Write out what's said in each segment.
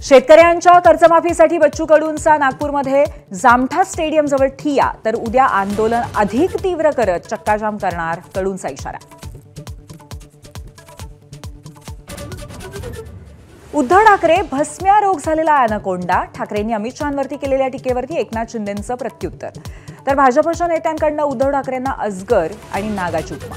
शेतकऱ्यांच्या कर्जमाफीसाठी बच्चू कडूंचा नागपूरमध्ये जामठा स्टेडियमजवळ ठिय्या, तर उद्या आंदोलन अधिक तीव्र करत चक्काजाम करणार, कडूंचा इशारा. उद्धव ठाकरे भस्म्यारोग झालेला अॅनाकोंडा. ठाकरेंनी अमित शहांवरती केलेल्या टीकेवरती एकनाथ शिंदेंचं प्रत्युत्तर. तर भाजपच्या नेत्यांकडनं उद्धव ठाकरेंना अजगर आणि नागाची उपमा.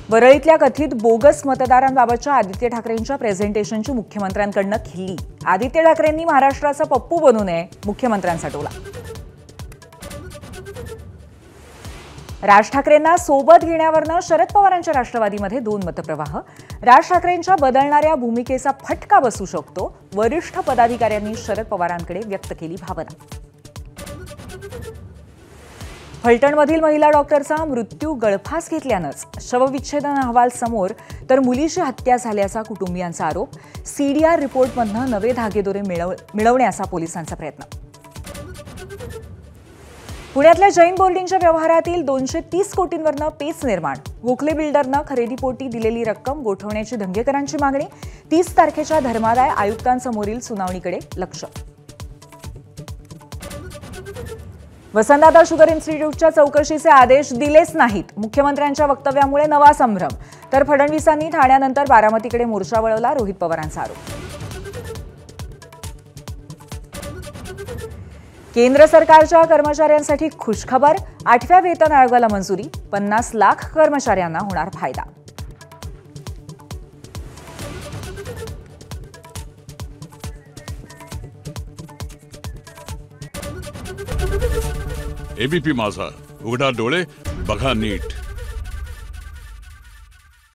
वरळीतल्या कथित बोगस मतदारांबाबतच्या आदित्य ठाकरेंच्या प्रेझेंटेशनची मुख्यमंत्र्यांकडनं खिल्ली. आदित्य ठाकरेंनी महाराष्ट्राचा पप्पू बनू नये, मुख्यमंत्र्यांचा टोला. राज ठाकरेंना सोबत घेण्यावरनं शरद पवारांच्या राष्ट्रवादीमध्ये दोन मतप्रवाह. राज ठाकरेंच्या बदलणाऱ्या भूमिकेचा फटका बसू शकतो, वरिष्ठ पदाधिकाऱ्यांनी शरद पवारांकडे व्यक्त केली भावना. फलटणमधील महिला डॉक्टरचा मृत्यू गळफास घेतल्यानंच शवविच्छेदन अहवाल समोर, तर मुलीची हत्या झाल्याचा कुटुंबियांचा आरोप. सीडीआर रिपोर्टमधनं नवे धागेदोरे मिळवण्याचा पोलिसांचा प्रयत्न. पुण्यातल्या जैन बोर्डिंगच्या व्यवहारातील 230 कोटींवरनं पेच निर्माण. गोखले बिल्डरनं खरेदीपोटी दिलेली रक्कम गोठवण्याची धंगेकरांची मागणी. 30 तारखेच्या धर्मादाय आयुक्तांसमोरील सुनावणीकडे लक्ष. वसंतदादा शुगर इन्स्टिट्यूटच्या चौकशीचे आदेश दिलेच नाहीत, मुख्यमंत्र्यांच्या वक्तव्यामुळे नवा संभ्रम. तर फडणवीसांनी ठाण्यानंतर बारामतीकडे मोर्चा वळवला, रोहित पवारांचा आरोप. केंद्र सरकारच्या कर्मचाऱ्यांसाठी खुशखबर. 8व्या वेतन आयोगाला मंजुरी. 50 लाख कर्मचाऱ्यांना होणार फायदा. एबीपी माझा, उघडा डोळे बघा नीट.